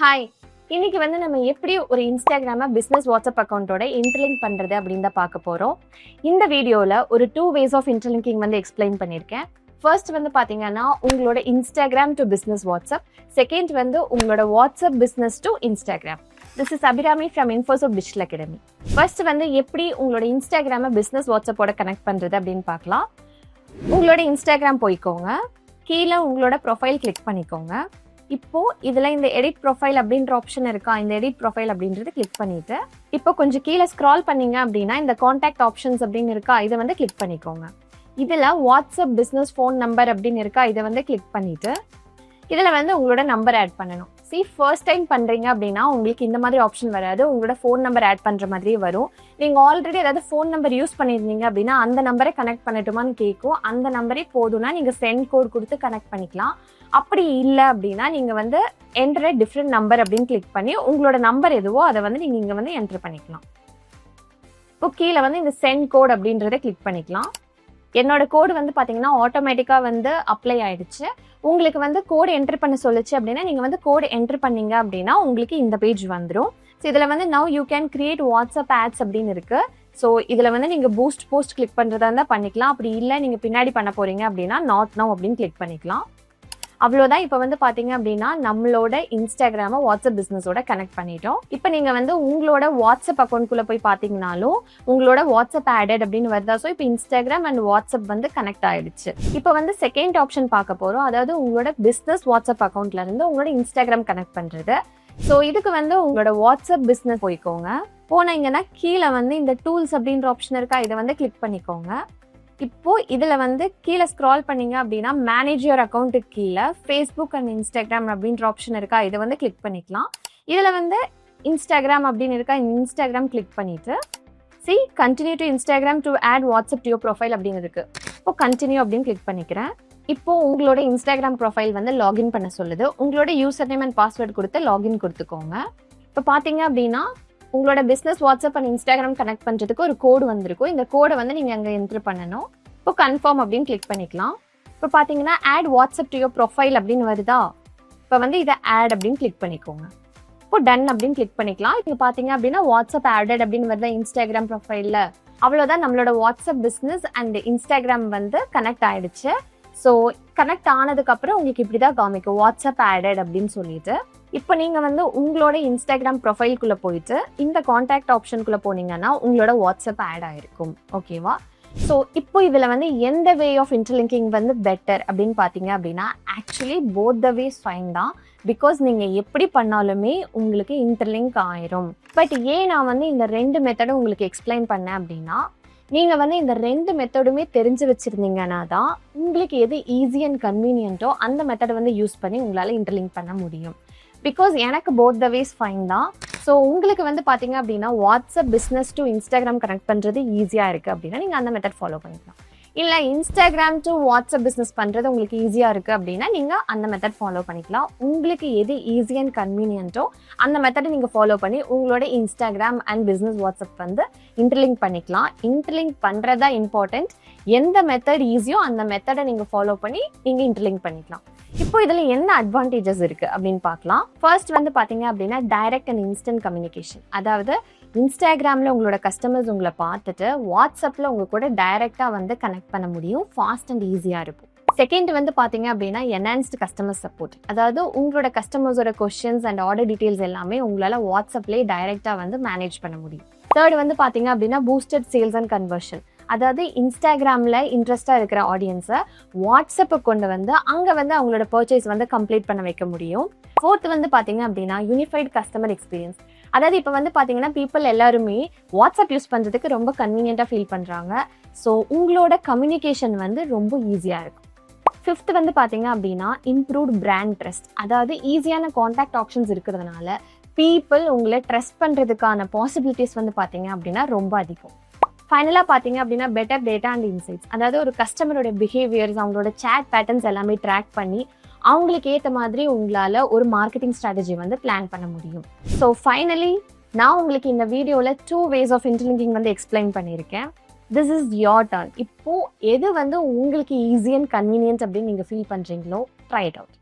Hi, இன்னைக்கு நம்ம எப்படி ஒரு இன்ஸ்டாகிராமை பிஸ்னஸ் வாட்ஸ்அப் அக்கௌண்ட்டோட இன்டர்லிங்க் பண்ணுறது அப்படின்னு தான் பார்க்க போகிறோம். இந்த வீடியோவில் ஒரு 2 ways ஆஃப் இன்டர்லிங்கிங் எக்ஸ்பிளைன் பண்ணியிருக்கேன். ஃபர்ஸ்ட் பார்த்தீங்கன்னா உங்களோட Instagram to business WhatsApp, second உங்களோட WhatsApp business to Instagram. This is Abhirami from Infosop digital academy. First எப்படி உங்களோட இன்ஸ்டாகிராமை பிஸ்னஸ் வாட்ஸ்அப்போட கனெக்ட் பண்ணுறது அப்படின்னு பார்க்கலாம். உங்களோட இன்ஸ்டாகிராம் போய்க்கோங்க, கீழே உங்களோட ப்ரொஃபைல் கிளிக் பண்ணிக்கோங்க. இப்போ இதில் இந்த எடிட் ப்ரொஃபைல் அப்படின்ற ஆப்ஷன் இருக்கா, இந்த எடிட் ப்ரொஃபைல் அப்படின்றது கிளிக் பண்ணிட்டு இப்போ கொஞ்சம் கீழே ஸ்க்ரால் பண்ணீங்க அப்படின்னா இந்த காண்டாக்ட் ஆப்ஷன்ஸ் அப்படின்னு இருக்கா, இதை கிளிக் பண்ணிக்கோங்க. இதில் வாட்ஸ்அப் பிஸ்னஸ் ஃபோன் நம்பர் அப்படின்னு இருக்கா, இதை கிளிக் பண்ணிட்டு இதில் உங்களோட நம்பர் ஆட் பண்ணணும். ஃபர்ஸ்ட் டைம் பண்ணுறீங்க அப்படின்னா உங்களுக்கு இந்த மாதிரி ஆப்ஷன் வராது, உங்களோட ஃபோன் நம்பர் ஆட் பண்ணுற மாதிரியே வரும். நீங்கள் ஆல்ரெடி ஏதாவது ஃபோன் நம்பர் யூஸ் பண்ணியிருந்தீங்க அப்படின்னா அந்த நம்பரை கனெக்ட் பண்ணட்டுமான்னு கேட்கும். அந்த நம்பரே போதும்னா நீங்கள் சென்ட் கோட் கொடுத்து கனெக்ட் பண்ணிக்கலாம். அப்படி இல்லை அப்படின்னா நீங்கள் என்டர் டிஃப்ரெண்ட் நம்பர் அப்படின்னு கிளிக் பண்ணி உங்களோட நம்பர் எதுவோ அதை நீங்கள் இங்கே என்டர் பண்ணிக்கலாம். இப்போ கீழே இந்த சென்ட் கோட் அப்படின்றத கிளிக் பண்ணிக்கலாம். என்னோட கோடு பார்த்தீங்கன்னா ஆட்டோமேட்டிக்காக அப்ளை ஆயிடுச்சு. உங்களுக்கு கோடு என்டர் பண்ண சொல்லுச்சு அப்படின்னா நீங்கள் கோடு என்டர் பண்ணீங்க அப்படின்னா உங்களுக்கு இந்த பேஜ் வந்துடும். ஸோ இதில் now you can create WhatsApp ads அப்படின்னு இருக்குது. ஸோ இதில் நீங்கள் பூஸ்ட் போஸ்ட் கிளிக் பண்ணுறதா இருந்தால் பண்ணிக்கலாம். அப்படி இல்லை நீங்கள் பின்னாடி பண்ண போகிறீங்க அப்படின்னா நாட் நவ் அப்படின்னு கிளிக் பண்ணிக்கலாம். அவ்வளோதான். இப்போ பார்த்தீங்க அப்படின்னா நம்மளோட இன்ஸ்டாகிராமை வாட்ஸ்அப் பிஸ்னஸோட கனெக்ட் பண்ணிட்டோம். இப்போ நீங்கள் உங்களோட வாட்ஸ்அப் அக்கௌண்ட்குள்ளே போய் பார்த்தீங்கனாலும் உங்களோட வாட்ஸ்அப் ஆடட் அப்படின்னு வருதா. ஸோ இப்போ இன்ஸ்டாகிராம் அண்ட் வாட்ஸ்அப் கனெக்ட் ஆயிடுச்சு. இப்போ செகண்ட் ஆப்ஷன் பார்க்க போகிறோம், அதாவது உங்களோட பிஸ்னஸ் வாட்ஸ்அப் அக்கௌண்ட்லேருந்து உங்களோட இன்ஸ்டாகிராம் கனெக்ட் பண்ணுறது. ஸோ இதுக்கு உங்களோட வாட்ஸ்அப் பிஸ்னஸ் போய்க்கோங்க. போனீங்கன்னா கீழே இந்த டூல்ஸ் அப்படின்ற ஆப்ஷன் இருக்கா, இதை கிளிக் பண்ணிக்கோங்க. இப்போ இதில் கீழே ஸ்க்ரால் பண்ணீங்க அப்படின்னா மேனேஜ் யுவர் அக்கௌண்ட்டுக்கு கீழே ஃபேஸ்புக் அண்ட் இன்ஸ்டாகிராம் அப்படின்ற ஆப்ஷன் இருக்கா, இதை கிளிக் பண்ணிக்கலாம். இதில் இன்ஸ்டாகிராம் அப்படின்னு இருக்கா, இன்ஸ்டாகிராம் கிளிக் பண்ணிட்டு continue to Instagram to add WhatsApp to your profile அப்படின்னு இருக்கு. இப்போ கண்டினியூ அப்படின்னு கிளிக் பண்ணிக்கிறேன். இப்போ உங்களோட இன்ஸ்டாகிராம் ப்ரொஃபைல் லாகின் பண்ண சொல்லுது. உங்களோட யூசர் நேம் அண்ட் பாஸ்வேர்டு கொடுத்து லாகின் கொடுத்துக்கோங்க. இப்போ பார்த்தீங்க அப்படின்னா உங்களோட business WhatsApp and Instagram connect பண்ணுறதுக்கு ஒரு கோடு வந்திருக்கும். இந்த கோடை நீங்கள் அங்கே என்ட்ரு பண்ணணும். இப்போ கன்ஃபார்ம் அப்படின்னு கிளிக் பண்ணிக்கலாம். இப்போ பார்த்தீங்கன்னா add WhatsApp to your profile அப்படின்னு வருதா. இப்போ இதை ஆட் அப்படின்னு கிளிக் பண்ணிக்கோங்க. இப்போ டன் அப்படின்னு கிளிக் பண்ணிக்கலாம். இப்போ பார்த்தீங்க அப்படின்னா வாட்ஸ்அப் ஆடட் அப்படின்னு வருதா இன்ஸ்டாகிராம் ப்ரொஃபைலில். அவ்வளோதான், நம்மளோட WhatsApp business and Instagram connect ஆகிடுச்சு. ஸோ கனெக்ட் ஆனதுக்கப்புறம் உங்களுக்கு இப்படி தான் காமிக்கும் வாட்ஸ்அப் ஆடட் அப்படின்னு சொல்லிட்டு. இப்போ நீங்கள் உங்களோட இன்ஸ்டாகிராம் ப்ரொஃபைல்குள்ளே போயிட்டு இந்த காண்டாக்ட் ஆப்ஷனுக்குள்ளே போனீங்கன்னா உங்களோட வாட்ஸ்அப் ஆட் ஆகிருக்கும். ஓகேவா? ஸோ இப்போ இதில் எந்த வே ஆஃப் இன்டர்லிங்கிங் பெட்டர் அப்படின்னு பார்த்தீங்க அப்படின்னா actually both the ways fine தான். பிகாஸ் நீங்கள் எப்படி பண்ணாலுமே உங்களுக்கு இன்டர்லிங்க் ஆயிரும். பட் ஏன் நான் இந்த 2 மெத்தடும் உங்களுக்கு எக்ஸ்பிளைன் பண்ணேன் அப்படின்னா நீங்கள் இந்த 2 மெத்தடுமே தெரிஞ்சு வச்சுருந்தீங்கன்னா தான் உங்களுக்கு எது ஈஸி அண்ட் கன்வீனியன்ட்டோ அந்த மெத்தடை யூஸ் பண்ணி உங்களால் இன்டர்லிங்க் பண்ண முடியும். பிகாஸ் எனக்கு போத் த வேஸ் ஃபைன் தான். ஸோ உங்களுக்கு பார்த்தீங்க அப்படின்னா WhatsApp business to Instagram connect பண்ணுறது ஈஸியாக இருக்குது அப்படின்னா நீங்கள் அந்த மெத்தட் ஃபாலோ பண்ணிக்கலாம். இல்லை இன்ஸ்டாகிராம் டு வாட்ஸ்அப் பிஸ்னஸ் பண்ணுறது உங்களுக்கு ஈஸியாக இருக்குது அப்படின்னா நீங்கள் அந்த மெத்தட் ஃபாலோ பண்ணிக்கலாம். உங்களுக்கு எது ஈஸி அண்ட் கன்வீனியன்ட்டோ அந்த மெத்தடை நீங்கள் ஃபாலோ பண்ணி உங்களோட Instagram and business WhatsApp interlink பண்ணிக்கலாம். இன்டர்லிங்க் பண்ணுறது தான் இம்பார்ட்டன்ட். எந்த மெத்தட் ஈஸியோ அந்த மெத்தடை நீங்கள் ஃபாலோ பண்ணி நீங்கள் இன்டர்லிங்க் பண்ணிக்கலாம். இப்போ இதில் என்ன அட்வான்டேஜஸ் இருக்குது அப்படின்னு பார்க்கலாம். ஃபர்ஸ்ட் பார்த்தீங்க அப்படின்னா டைரக்ட் அண்ட் இன்ஸ்டன்ட் கம்யூனிகேஷன். அதாவது இன்ஸ்டாகிராமில் உங்களோட கஸ்டமர்ஸ் உங்களை பார்த்துட்டு வாட்ஸ்அப்பில் உங்கள் கூட டைரெக்டாக கனெக்ட் பண்ண முடியும். ஃபாஸ்ட் அண்ட் ஈஸியாக இருக்கும். செகண்ட் பார்த்தீங்க அப்படின்னா என்ஹான்ஸ்டு கஸ்டமர் சப்போர்ட். அதாவது உங்களோட கஸ்டமர்ஸோட கொஸ்டின்ஸ் அண்ட் ஆர்டர் டீட்டெயில்ஸ் எல்லாமே உங்களால் வாட்ஸ்அப்லேயே டைரெக்டாக மேனேஜ் பண்ண முடியும். தேர்ட் பார்த்தீங்க அப்படின்னா பூஸ்டட் சேல்ஸ் அண்ட் கன்வர்ஷன். அதாவது இன்ஸ்டாகிராமில் இன்ட்ரெஸ்டாக இருக்கிற ஆடியன்ஸை வாட்ஸ்அப்பை கொண்டு அங்கே அவங்களோட பர்ச்சேஸ் கம்ப்ளீட் பண்ண வைக்க முடியும். ஃபோர்த் பார்த்தீங்க அப்படின்னா யூனிஃபைட் கஸ்டமர் எக்ஸ்பீரியன்ஸ். அதாவது இப்போ பார்த்தீங்கன்னா பீப்புள் எல்லாருமே வாட்ஸ்அப் யூஸ் பண்ணுறதுக்கு ரொம்ப கன்வீனியண்ட்டாக ஃபீல் பண்ணுறாங்க. ஸோ உங்களோட கம்யூனிகேஷன் ரொம்ப ஈஸியாக இருக்கும். ஃபிஃப்த் பார்த்தீங்க அப்படின்னா இம்ப்ரூவ்ட் பிராண்ட் ட்ரஸ்ட். அதாவது ஈஸியான காண்டாக்ட் ஆப்ஷன்ஸ் இருக்கிறதுனால பீப்புள் உங்களை ட்ரஸ்ட் பண்ணுறதுக்கான பாசிபிலிட்டிஸ் பார்த்தீங்க அப்படின்னா ரொம்ப அதிகம். ஃபைனலாக பார்த்தீங்க அப்படின்னா பெட்டர் டேட்டா அண்ட் இன்சைட்ஸ். அதாவது ஒரு கஸ்டமரோட பிஹேவியர்ஸ், அவங்களோட சேட் பேட்டர்ன்ஸ் எல்லாமே ட்ராக் பண்ணி அவங்களுக்கு ஏற்ற மாதிரி உங்களால் ஒரு மார்க்கெட்டிங் ஸ்ட்ராட்டஜி பிளான் பண்ண முடியும். ஸோ ஃபைனலி நான் உங்களுக்கு இந்த வீடியோவில் 2 ways ஆஃப் இன்டர்லிங்கிங் எக்ஸ்பிளைன் பண்ணியிருக்கேன். This is your turn. இப்போது எது உங்களுக்கு ஈஸி அண்ட் கன்வீனியன்ட் அப்படின்னு நீங்கள் ஃபீல் பண்ணுறீங்களோ ட்ரை இட் அவுட்.